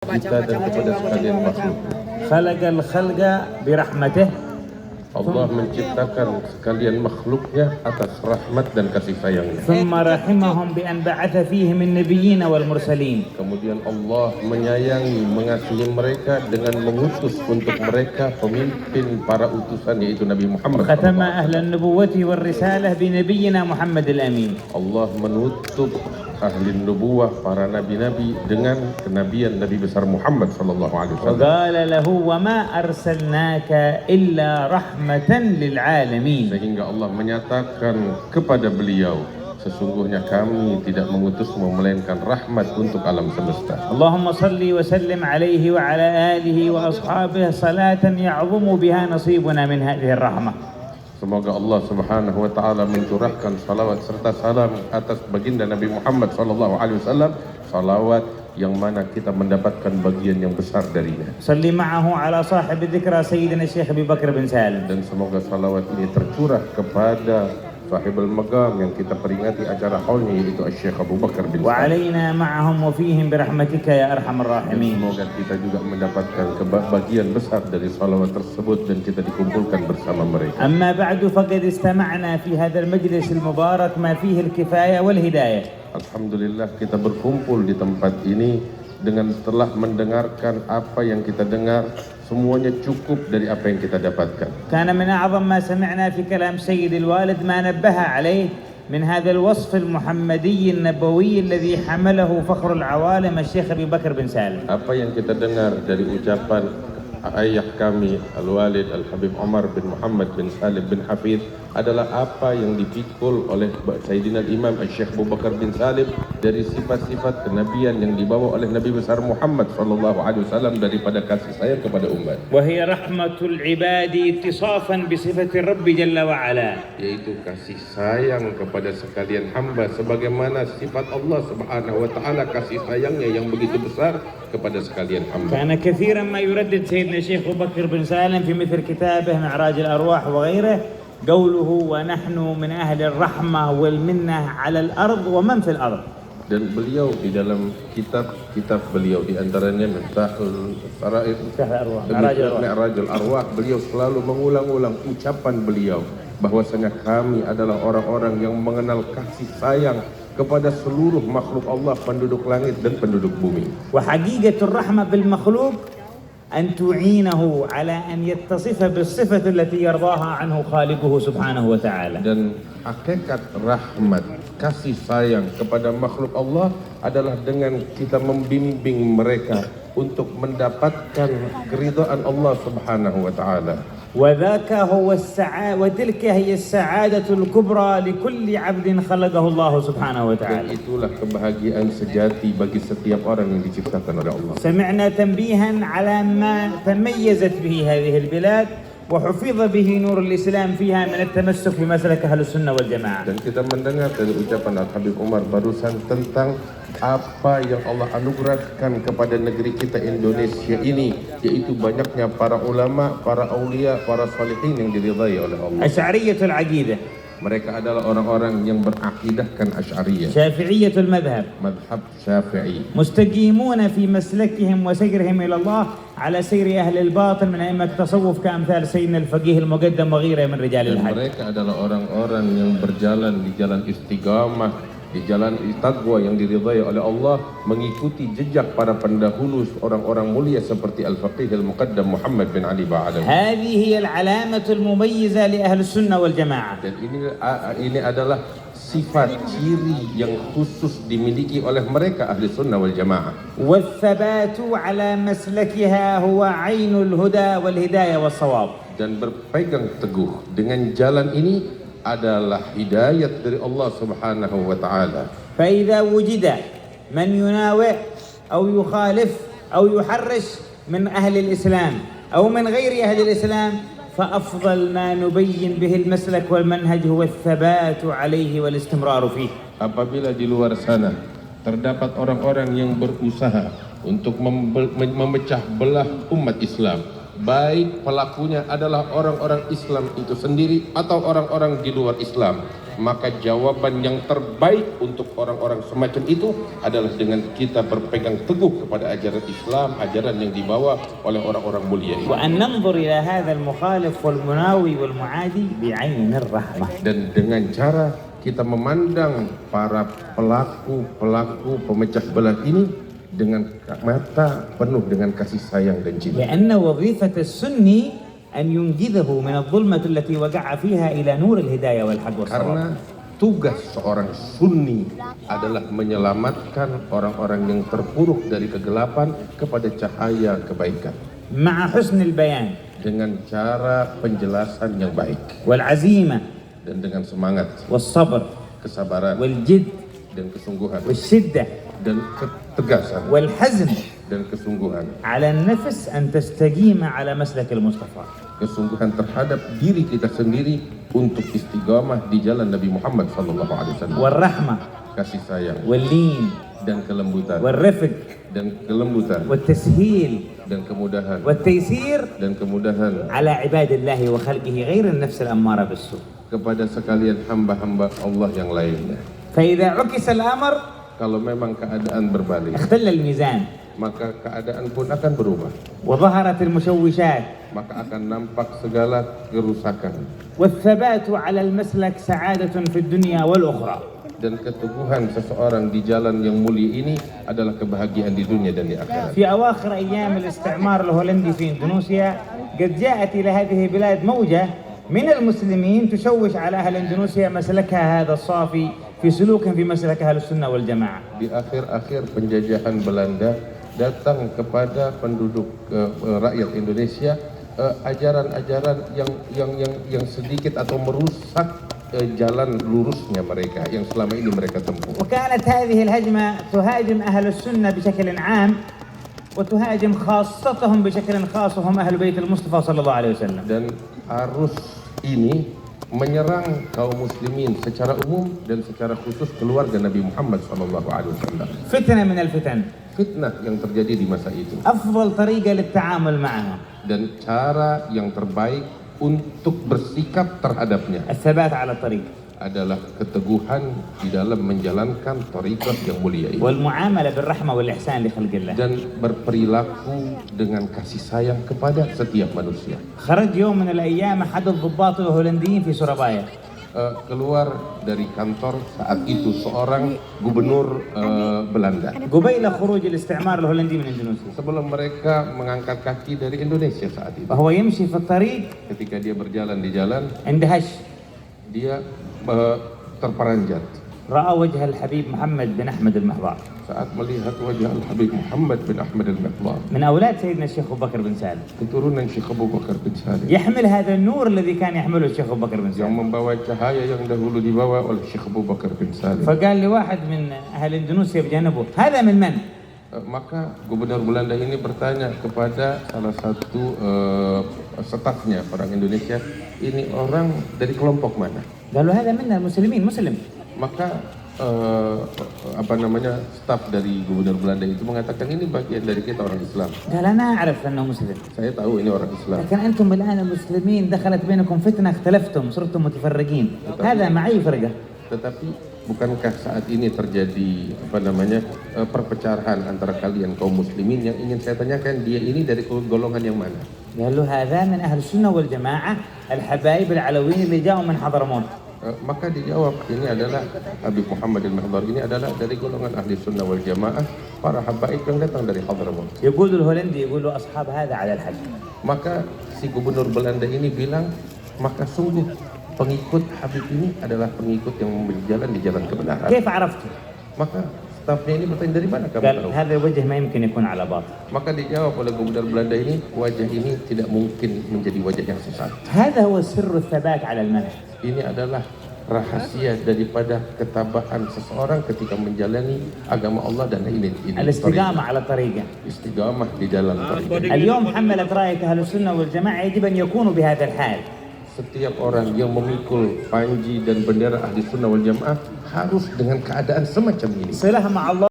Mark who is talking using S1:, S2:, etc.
S1: kita dan kepada sekalian makhluk.
S2: Khalaqal khalqa birahmatih.
S1: Allah menciptakan sekalian makhluknya atas rahmat dan kasih sayangnya.
S2: Thumma rahimahum bi an ba'atha fihim an-nabiyyin wal mursalin.
S1: Kemudian Allah menyayangi, mengasihi mereka dengan mengutus untuk mereka pemimpin para utusan, yaitu Nabi Muhammad.
S2: Khatama ahlan nubuwwati war risalah bi nabiyyina Muhammad al-Amin.
S1: Allah menutup ahli nubuwah, para nabi-nabi, dengan kenabian Nabi besar Muhammad sallallahu alaihi wasallam.
S2: Qala lahu wa ma arsalnaka illa rahmatan lil alamin.
S1: Sehingga Allah menyatakan kepada beliau, sesungguhnya kami tidak mengutusmu melainkan rahmat untuk alam semesta.
S2: Allahumma salli wa sallim alaihi wa ala alihi wa ashabihi salatan ya'zumu biha nasibuna min hadhihi ar-rahmah.
S1: Semoga Allah Subhanahu wa taala mencurahkan salawat serta salam atas baginda Nabi Muhammad sallallahu alaihi wasallam, salawat yang mana kita mendapatkan bagian yang besar darinya.
S2: Salli ma'ahu ala sahib dzikra sayyidina Syekh Abi Bakar bin Salim.
S1: Dan semoga salawat ini tercurah kepada sahibul magam yang kita peringati acara haulnya, yaitu Syekh Abu Bakar bin Salim.
S2: Wa alaina ma'ahum wa fihim birahmatika ya arhamar rahimin.
S1: Semoga kita juga mendapatkan bagian besar dari salawat tersebut dan kita dikumpulkan bersama mereka.
S2: Amma ba'du faqad istama'na fi hadzal majlis al-mubarak ma fihi al-kifayah wal hidayah.
S1: Alhamdulillah kita berkumpul di tempat ini dengan telah mendengarkan apa yang kita dengar, semuanya cukup dari apa yang kita dapatkan.
S2: كان من أعظم ما سمعنا في كلام سيد الوالد ما نبه عليه من هذا الوصف المحمدي النبوي الذي حمله فخر العوالم الشيخ أبي بكر بن سالم.
S1: Apa yang kita dengar dari ucapan ayah kami Al-Walid Al-Habib Umar bin Muhammad bin Salim bin Hafidh adalah apa yang dipikul oleh Sayyidina Imam Syekh Abu Bakar bin Salim dari sifat-sifat kenabian yang dibawa oleh Nabi besar Muhammad sallallahu alaihi wasallam daripada kasih sayang kepada umat.
S2: وهي رحمة العباد اتصافا بصفة الرب جل وعلا.
S1: Yaitu kasih sayang kepada sekalian hamba sebagaimana sifat Allah Subhanahu wa taala kasih sayangnya yang begitu besar kepada sekalian hamba.
S2: كان كثيرا ما يردد سيدنا الشيخ أبو بكر بن سالم في مثل كتابه معراج الأرواح وغيره قوله ونحن من أهل الرحمة والمنة على الأرض ومن في الأرض.
S1: Dan beliau di dalam kitab beliau di antaranya Mi'rajul Arwah, beliau selalu mengulang-ulang ucapan beliau bahwasanya kami adalah orang-orang yang mengenal kasih sayang kepada seluruh makhluk Allah, penduduk langit dan penduduk bumi.
S2: وحقيقة الرحمة بالمخلوق أن تعينه على أن يتصف بالصفة التي يرضاها عنه خالقه سبحانه وتعالى.
S1: Dan hakikat rahmat, kasih sayang kepada makhluk Allah adalah dengan kita membimbing mereka untuk mendapatkan keridhaan Allah Subhanahu wa taala.
S2: وذاك هو وتلك هي السعادة الكبرى لكل عبد خلقه الله سبحانه
S1: Dan
S2: وتعالى.
S1: itulah kebahagiaan sejati bagi setiap orang yang diciptakan oleh Allah.
S2: سمعنا تنبيها على ما تميزت به هذه البلاد وحفظ به نور الإسلام فيها من التمسك بمسلك أهل السنة والجماعة.
S1: Dan kita mendengar dari ucapan Al-Habib Umar barusan tentang apa yang Allah anugerahkan kepada negeri kita Indonesia ini, yaitu banyaknya para ulama, para aulia, para salihin yang diridhai oleh Allah.
S2: أشعرية العقيدة،
S1: Mereka adalah orang-orang yang berakidahkan Asy'ariyah,
S2: شافعية المذهب،
S1: madhab Syafi'i,
S2: مستقيمون في مسلكهم وسيرهم إلى الله على سير أهل الباطل من أئمة التصوف كأمثال سيدنا الفقيه المقدم وغيره من رجال
S1: dan
S2: الحج.
S1: mereka adalah orang-orang yang berjalan di jalan istiqamah, di jalan taqwa yang diridhai oleh Allah, mengikuti jejak para pendahulu orang-orang mulia seperti Al-Faqih Al-Muqaddam Muhammad bin Ali Ba'alawi.
S2: هذه هي العلامة المميزة لأهل السنة والجماعة.
S1: Dan ini adalah sifat ciri yang khusus dimiliki oleh mereka ahli sunnah wal jamaah.
S2: والثبات على مسلكها هو عين الهدى والهداية والصواب.
S1: Dan berpegang teguh dengan jalan ini adalah hidayat dari Allah Subhanahu wa taala.
S2: فإذا وجد من يناوئ أو يخالف أو يحرش من أهل الإسلام أو من غير أهل الإسلام فأفضل ما نبين به المسلك والمنهج هو الثبات عليه والاستمرار فيه.
S1: Apabila di luar sana terdapat orang-orang yang berusaha untuk memecah belah umat Islam, baik pelakunya adalah orang-orang Islam itu sendiri atau orang-orang di luar Islam, maka jawaban yang terbaik untuk orang-orang semacam itu adalah dengan kita berpegang teguh kepada ajaran Islam, ajaran yang dibawa oleh orang-orang mulia ini.
S2: وأن ننظر إلى هذا المخالف والمناوي والمعادي بعين الرحمة.
S1: Dan dengan cara kita memandang para pelaku pemecah belah ini dengan mata penuh dengan kasih sayang dan cinta.
S2: لأن وظيفة السني أن ينجذه من الظلمة التي وقع فيها إلى نور الهداية والحق والصواب.
S1: Karena tugas seorang sunni adalah menyelamatkan orang-orang yang terpuruk dari kegelapan kepada cahaya kebaikan.
S2: مع حسن البيان.
S1: Dengan cara penjelasan yang baik.
S2: والعزيمة.
S1: Dan dengan semangat.
S2: والصبر.
S1: Kesabaran.
S2: والجد.
S1: Dan kesungguhan.
S2: والشدة.
S1: Dan ketegasan.
S2: والحزم.
S1: Dan kesungguhan.
S2: على النفس أن تستقيم على مسلك المصطفى.
S1: Kesungguhan terhadap diri kita sendiri untuk istiqamah di jalan Nabi Muhammad SAW.
S2: والرحمة.
S1: Kasih sayang.
S2: واللين.
S1: Dan kelembutan.
S2: والرفق.
S1: Dan kelembutan.
S2: والتسهيل.
S1: Dan kemudahan.
S2: والتيسير.
S1: Dan kemudahan.
S2: على عباد الله وخلقه غير النفس الأمارة بالسوء.
S1: Kepada sekalian hamba-hamba Allah yang lainnya.
S2: فإذا عكس الأمر.
S1: Kalau memang keadaan berbalik,
S2: اختل الميزان.
S1: maka keadaan pun akan berubah.
S2: وظهرت المشوشات.
S1: Maka akan nampak segala kerusakan.
S2: والثبات على المسلك سعادة في الدنيا والأخرى.
S1: Dan keteguhan seseorang di jalan yang mulia ini adalah kebahagiaan di dunia dan di akhirat.
S2: في أواخر أيام الاستعمار الهولندي في إندونيسيا قد جاءت إلى هذه البلاد موجة من المسلمين تشوش على أهل إندونيسيا مسلكها هذا الصافي في سلوك في مسلك أهل السنة والجماعة.
S1: Di akhir-akhir penjajahan Belanda datang kepada penduduk rakyat Indonesia ajaran-ajaran yang sedikit atau merusak jalan lurusnya mereka yang selama ini mereka tempuh.
S2: وكانت هذه الهجمة تهاجم أهل السنة بشكل عام وتهاجم خاصتهم بشكل خاص وهم أهل بيت المصطفى صلى الله عليه وسلم.
S1: Dan arus ini menyerang kaum muslimin secara umum dan secara khusus keluarga Nabi Muhammad SAW.
S2: فتنة من الفتن.
S1: Fitnah yang terjadi di masa itu.
S2: أفضل طريقة للتعامل معها.
S1: Dan cara yang terbaik untuk bersikap terhadapnya
S2: الثبات على الطريق.
S1: adalah keteguhan di dalam menjalankan thariqah yang mulia ini.
S2: والمعاملة بالرحمة والإحسان لخلق الله.
S1: Dan berperilaku dengan kasih sayang kepada setiap manusia.
S2: خرج يوم من الأيام أحد الضباط الهولنديين في سورابايا.
S1: Keluar dari kantor saat itu seorang gubernur Belanda.
S2: قبيل خروج الاستعمار الهولندي من إندونيسيا.
S1: Sebelum mereka mengangkat kaki dari Indonesia saat itu.
S2: وهو يمشي في الطريق.
S1: Ketika dia berjalan di jalan,
S2: اندهش.
S1: dia terperanjat.
S2: رأى وجه الحبيب محمد بن أحمد المحضار.
S1: Saat melihat wajah Al-Habib Muhammad bin Ahmad al-Miqdad.
S2: من أولاد سيدنا الشيخ أبو بكر بن سالم.
S1: Keturunan Syekh Abu Bakar bin Salim.
S2: يحمل هذا النور الذي كان يحمله الشيخ أبو بكر بن
S1: Yang
S2: سالم.
S1: membawa cahaya yang dahulu dibawa oleh Syekh Abu Bakar bin Salim.
S2: فقال لواحد من أهل إندونيسيا بجانبه هذا من من؟
S1: Maka gubernur Belanda ini bertanya kepada salah satu stafnya orang Indonesia, ini orang dari kelompok mana?
S2: قالوا هذا منا المسلمين مسلم.
S1: Maka staf dari gubernur Belanda itu mengatakan ini bagian dari kita orang Islam.
S2: قال أنا أعرف أنه مسلم.
S1: Saya tahu ini orang Islam.
S2: لكن أنتم الآن المسلمين دخلت بينكم فتنة اختلفتم صرتم متفرقين. هذا معي فرقة.
S1: Tetapi bukankah saat ini terjadi perpecahan antara kalian kaum muslimin? Yang ingin saya tanyakan, dia ini dari golongan yang mana?
S2: قال له هذا من أهل السنة والجماعة الحبايب العلويين اللي جاءوا من حضرموت.
S1: Maka dijawab, ini adalah Habib Muhammad al-Miqdad, ini adalah dari golongan ahli sunnah wal jamaah, para habaib yang datang dari Hadramaut.
S2: يقول الهولندي يقول له أصحاب هذا على الحق.
S1: Maka si gubernur Belanda ini bilang, maka sungguh pengikut Habib ini adalah pengikut yang berjalan di jalan kebenaran.
S2: كيف عرفت؟
S1: Maka stafnya ini bertanya, dari mana kamu
S2: قال
S1: tahu?
S2: هذا الوجه ما يمكن يكون على باطل.
S1: Maka dijawab oleh gubernur Belanda ini, wajah ini tidak mungkin menjadi wajah yang sesat.
S2: هذا هو سر الثبات على المنهج.
S1: Ini adalah rahasia daripada ketabahan seseorang ketika menjalani agama Allah, dan ini
S2: الاستقامة على طريقه.
S1: istiqamah di dalam thariqah.
S2: اليوم حملت راية أهل السنة والجماعة يجب أن يكونوا بهذا الحال.
S1: Setiap orang yang memikul panji dan bendera ahli sunnah wal jamaah harus dengan keadaan semacam ini.
S2: صلة مع الله.